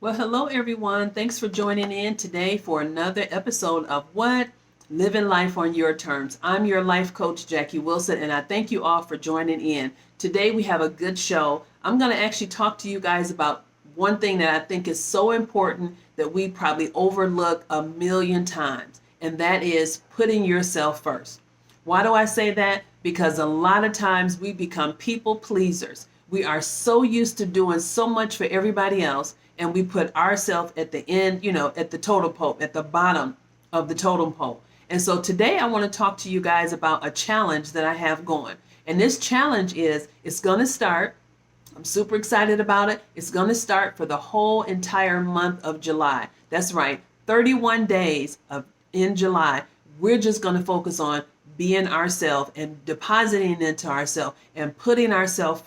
Well, hello everyone. Thanks for joining in today for another episode of What? Living Life on Your Terms. I'm your life coach, Jackie Wilson, and I thank you all for joining in. Today we have a good show. I'm going to actually talk to you guys about one thing that I think is so important that we probably overlook a million times, and that is putting yourself first. Why do I say that? Because a lot of times we become people pleasers. We are so used to doing so much for everybody else, and we put ourselves at the end, at the totem pole, at the bottom of the totem pole. And so today I want to talk to you guys about a challenge that I have going. And this challenge it's going to start. I'm super excited about it. It's going to start for the whole entire month of July. That's right, 31 days in July. We're just going to focus on being ourselves and depositing into ourselves and putting ourselves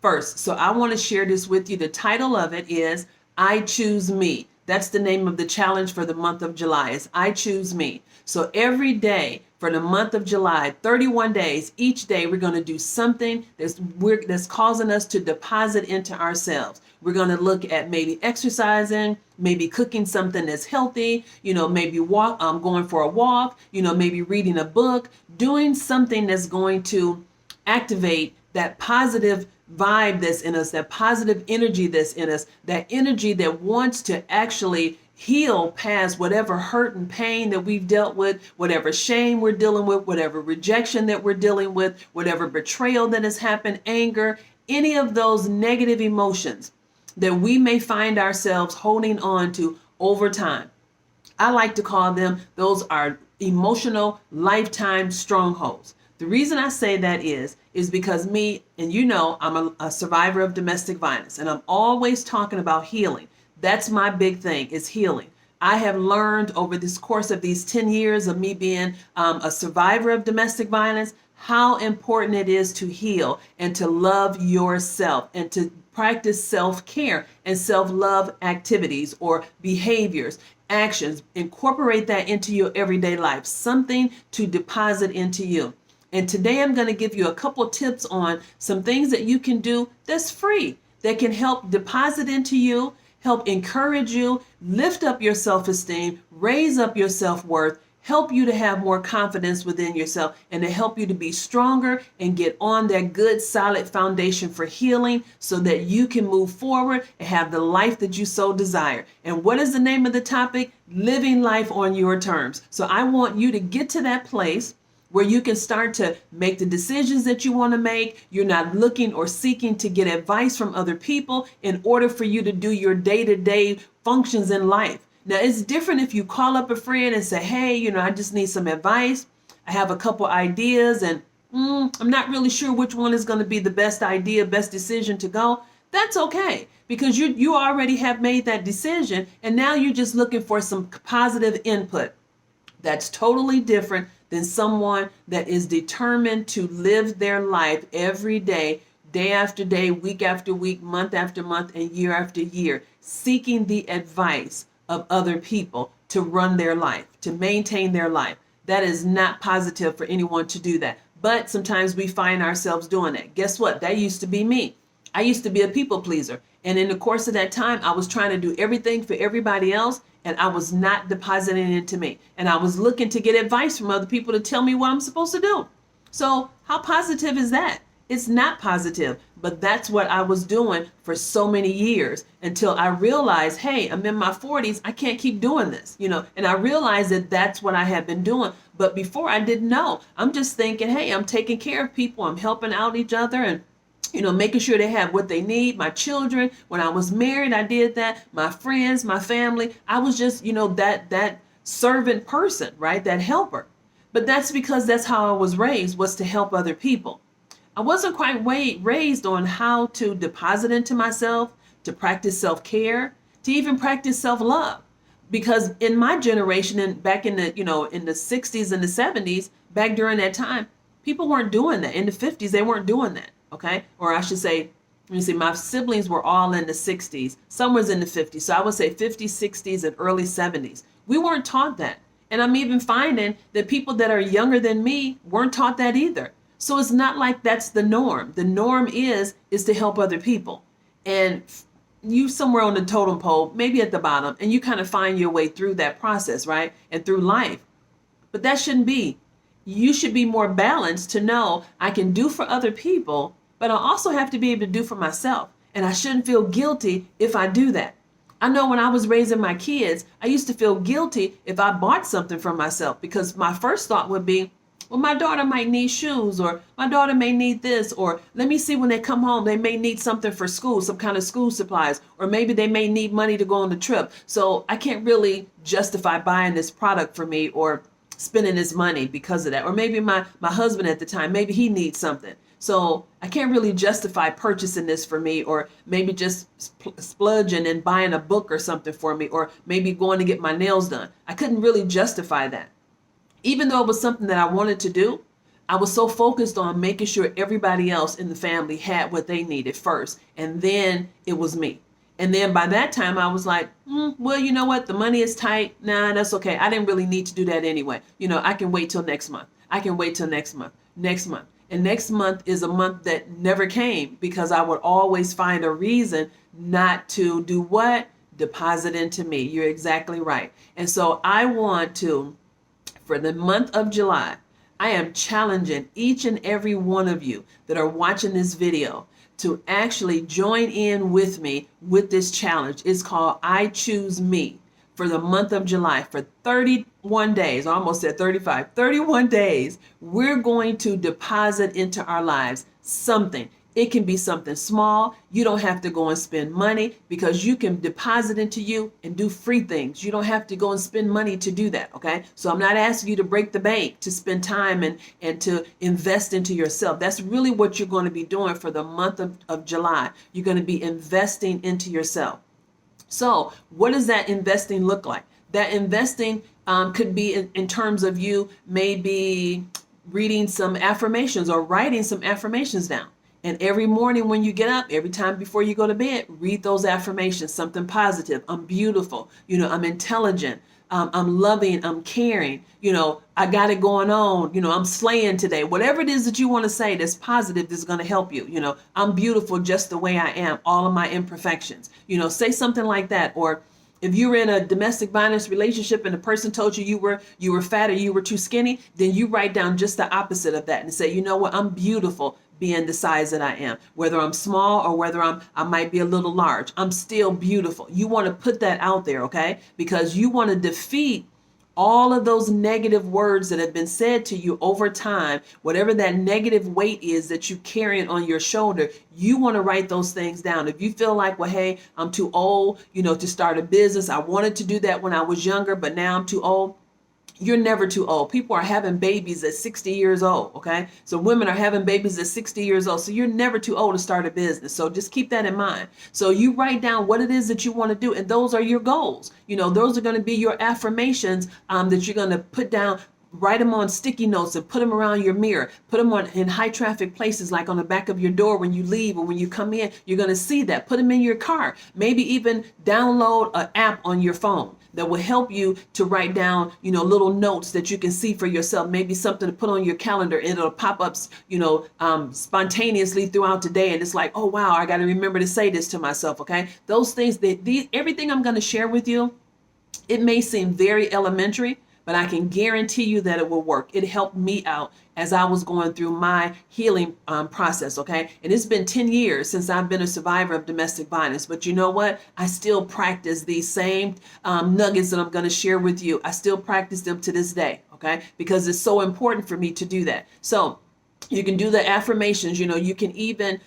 first. So I want to share this with you. The title of it is I Choose Me. That's the name of the challenge for the month of July is I Choose Me. So every day for the month of July, 31 days, each day we're going to do something that's causing us to deposit into ourselves. We're going to look at maybe exercising, maybe cooking something that's healthy, maybe going for a walk, maybe reading a book, doing something that's going to activate that positive vibe that's in us, that positive energy that's in us, that energy that wants to actually heal past whatever hurt and pain that we've dealt with, whatever shame we're dealing with, whatever rejection that we're dealing with, whatever betrayal that has happened, anger, any of those negative emotions that we may find ourselves holding on to over time. I like to call them, those are emotional lifetime strongholds. The reason I say that is because me, and I'm a survivor of domestic violence, and I'm always talking about healing. That's my big thing is healing. I have learned over this course of these 10 years of me being a survivor of domestic violence, how important it is to heal and to love yourself and to practice self-care and self-love activities or behaviors, actions. Incorporate that into your everyday life, something to deposit into you. And today I'm going to give you a couple of tips on some things that you can do that's free, that can help deposit into you, help encourage you, lift up your self-esteem, raise up your self-worth, help you to have more confidence within yourself, and to help you to be stronger and get on that good, solid foundation for healing so that you can move forward and have the life that you so desire. And what is the name of the topic? Living life on your terms. So I want you to get to that place where you can start to make the decisions that you want to make. You're not looking or seeking to get advice from other people in order for you to do your day-to-day functions in life. Now, it's different if you call up a friend and say, hey, I just need some advice. I have a couple ideas and I'm not really sure which one is going to be the best idea, best decision to go. That's okay because you already have made that decision and now you're just looking for some positive input. That's totally different than someone that is determined to live their life every day after day, week after week, month after month, and year after year, seeking the advice of other people to run their life, to maintain their life. That is not positive for anyone to do that. But sometimes we find ourselves doing that. Guess what? That used to be me. I used to be a people pleaser. And in the course of that time, I was trying to do everything for everybody else, and I was not depositing into me. And I was looking to get advice from other people to tell me what I'm supposed to do. So how positive is that? It's not positive, but that's what I was doing for so many years until I realized, hey, I'm in my 40s. I can't keep doing this, and I realized that that's what I had been doing. But before I didn't know, I'm just thinking, hey, I'm taking care of people. I'm helping out each other and making sure they have what they need. My children, when I was married, I did that. My friends, my family, I was just, that servant person, right? That helper. But that's because that's how I was raised, was to help other people. I wasn't quite raised on how to deposit into myself, to practice self-care, to even practice self-love. Because in my generation and back in the, in the 60s and the 70s, back during that time, people weren't doing that. In the 50s, they weren't doing that. Okay. Or I should say, my siblings were all in the 60s. Some was in the 50s. So I would say 50s, 60s, and early 70s. We weren't taught that. And I'm even finding that people that are younger than me weren't taught that either. So it's not like that's the norm. The norm is to help other people. And you somewhere on the totem pole, maybe at the bottom, and you kind of find your way through that process, right? And through life. But that shouldn't be. You should be more balanced to know I can do for other people, but I also have to be able to do for myself. And I shouldn't feel guilty if I do that. I know when I was raising my kids, I used to feel guilty if I bought something for myself because my first thought would be, well, my daughter might need shoes, or my daughter may need this, or let me see when they come home, they may need something for school, some kind of school supplies, or maybe they may need money to go on the trip. So I can't really justify buying this product for me or spending this money because of that. Or maybe my husband at the time, maybe he needs something. So I can't really justify purchasing this for me, or maybe just splurging and buying a book or something for me, or maybe going to get my nails done. I couldn't really justify that. Even though it was something that I wanted to do, I was so focused on making sure everybody else in the family had what they needed first. And then it was me. And then by that time, I was like, well, you know what? The money is tight. Nah, that's okay. I didn't really need to do that anyway. I can wait till next month. I can wait till next month, next month. And next month is a month that never came because I would always find a reason not to do what? Deposit into me. You're exactly right. And so I want to, for the month of July, I am challenging each and every one of you that are watching this video to actually join in with me with this challenge. It's called I Choose Me. For the month of July, for 31 days, I almost said 35, 31 days, we're going to deposit into our lives something. It can be something small. You don't have to go and spend money because you can deposit into you and do free things. You don't have to go and spend money to do that, okay? So I'm not asking you to break the bank, to spend time and to invest into yourself. That's really what you're going to be doing for the month of July. You're going to be investing into yourself. So what does that investing look like? That investing could be in terms of you maybe reading some affirmations or writing some affirmations down. And every morning when you get up, every time before you go to bed, read those affirmations, something positive. I'm beautiful. I'm intelligent. I'm loving. I'm caring. I got it going on. I'm slaying today. Whatever it is that you want to say that's positive that's going to help you. I'm beautiful just the way I am, all of my imperfections. Say something like that. Or if you were in a domestic violence relationship and the person told you you were fat or you were too skinny, then you write down just the opposite of that and say, you know what, I'm beautiful being the size that I am. Whether I'm small or whether I might be a little large, I'm still beautiful. You want to put that out there, okay? Because you want to defeat all of those negative words that have been said to you over time, whatever that negative weight is that you carrying on your shoulder, you want to write those things down. If you feel like, well, hey, I'm too old, to start a business. I wanted to do that when I was younger, but now I'm too old. You're never too old. People are having babies at 60 years old, okay? So women are having babies at 60 years old. So you're never too old to start a business. So just keep that in mind. So you write down what it is that you want to do, and those are your goals. Those are going to be your affirmations that you're going to put down. Write them on sticky notes and put them around your mirror. Put them on in high traffic places like on the back of your door when you leave or when you come in. You're going to see that. Put them in your car. Maybe even download an app on your phone that will help you to write down, little notes that you can see for yourself. Maybe something to put on your calendar and it'll pop up, spontaneously throughout the day. And it's like, oh, wow, I got to remember to say this to myself. Okay. Those things, everything I'm going to share with you, it may seem very elementary, but I can guarantee you that it will work. It helped me out as I was going through my healing process, okay? And it's been 10 years since I've been a survivor of domestic violence, but you know what? I still practice these same nuggets that I'm gonna share with you. I still practice them to this day, okay? Because it's so important for me to do that. So you can do the affirmations, you can even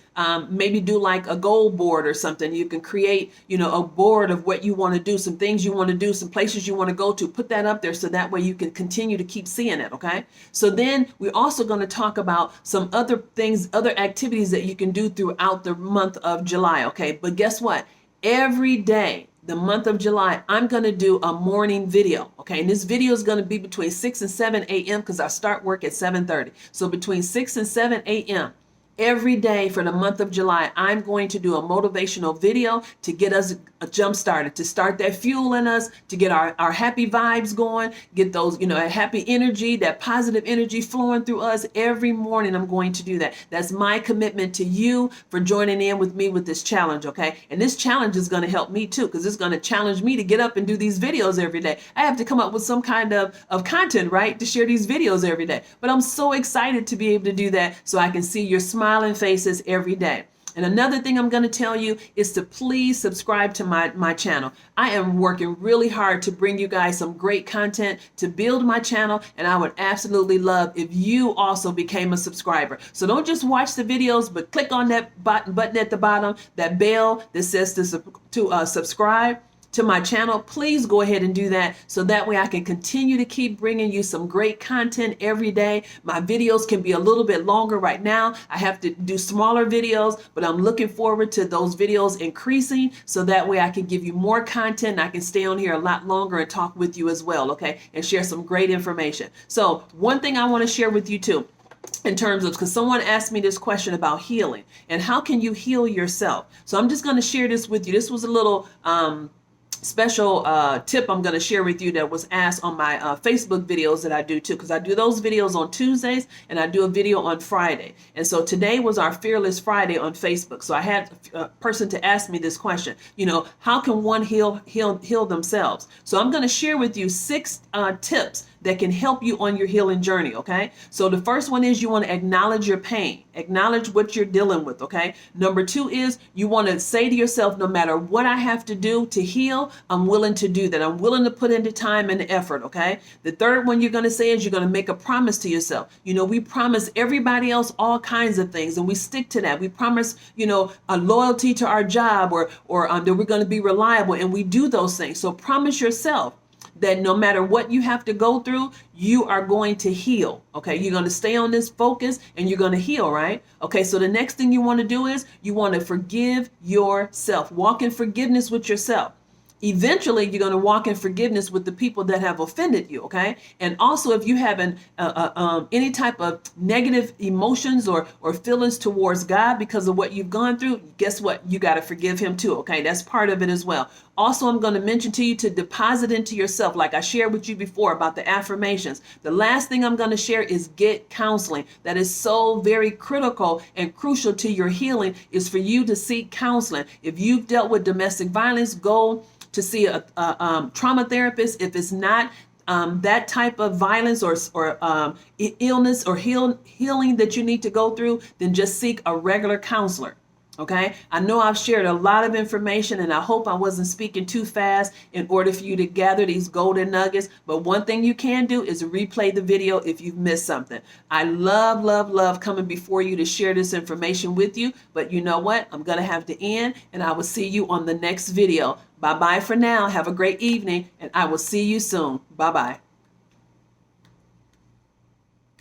maybe do like a goal board or something. You can create, a board of what you want to do, some things you want to do, some places you want to go to, put that up there so that way you can continue to keep seeing it. Okay. So then we're also going to talk about some other things, other activities that you can do throughout the month of July. Okay. But guess what? Every day, the month of July, I'm going to do a morning video. Okay. And this video is going to be between 6 and 7 a.m. because I start work at 7:30. So between 6 and 7 a.m., Every day for the month of July, I'm going to do a motivational video to get us jump started, to start that fuel in us, to get our happy vibes going, get those, a happy energy, that positive energy flowing through us. Every morning I'm going to do that. That's my commitment to you for joining in with me with this challenge, okay? And this challenge is going to help me too, because it's going to challenge me to get up and do these videos every day. I have to come up with some kind of content, right, to share these videos every day. But I'm so excited to be able to do that so I can see your smiling faces every day. And another thing I'm going to tell you is to please subscribe to my channel. I am working really hard to bring you guys some great content to build my channel, and I would absolutely love if you also became a subscriber. So don't just watch the videos, but click on that button at the bottom, that bell that says to subscribe to my channel. Please go ahead and do that, so that way I can continue to keep bringing you some great content every day. My videos can be a little bit longer. Right now I have to do smaller videos, but I'm looking forward to those videos increasing, so that way I can give you more content. I can stay on here a lot longer and talk with you as well, okay, and share some great information. So one thing I want to share with you too, in terms of, because someone asked me this question about healing and how can you heal yourself. So I'm just going to share this with you. This was a little special tip I'm going to share with you that was asked on my Facebook videos that I do too, because I do those videos on Tuesdays and I do a video on Friday. And so today was our Fearless Friday on Facebook. So I had a person to ask me this question, how can one heal themselves? So I'm going to share with you 6 tips that can help you on your healing journey, okay? So the first one is you want to acknowledge your pain. Acknowledge what you're dealing with, okay? Number 2 is you want to say to yourself, no matter what I have to do to heal, I'm willing to do that. I'm willing to put into time and effort, okay? The third one you're going to say is you're going to make a promise to yourself. We promise everybody else all kinds of things, and we stick to that. We promise, a loyalty to our job, or that we're going to be reliable, and we do those things. So promise yourself that no matter what you have to go through, you are going to heal. Okay, you're going to stay on this focus and you're going to heal, right? Okay, so the next thing you want to do is you want to forgive yourself. Walk in forgiveness with yourself. Eventually, you're going to walk in forgiveness with the people that have offended you, okay? And also, if you have any type of negative emotions or feelings towards God because of what you've gone through, guess what? You got to forgive him too, okay? That's part of it as well. Also, I'm going to mention to you to deposit into yourself, like I shared with you before about the affirmations. The last thing I'm going to share is get counseling. That is so very critical and crucial to your healing, is for you to seek counseling. If you've dealt with domestic violence, go to see a trauma therapist. If it's not that type of violence or illness or healing that you need to go through, then just seek a regular counselor. Okay, I know I've shared a lot of information, and I hope I wasn't speaking too fast in order for you to gather these golden nuggets. But one thing you can do is replay the video if you've missed something. I love, love, love coming before you to share this information with you. But you know what? I'm going to have to end, and I will see you on the next video. Bye-bye for now. Have a great evening, and I will see you soon. Bye-bye.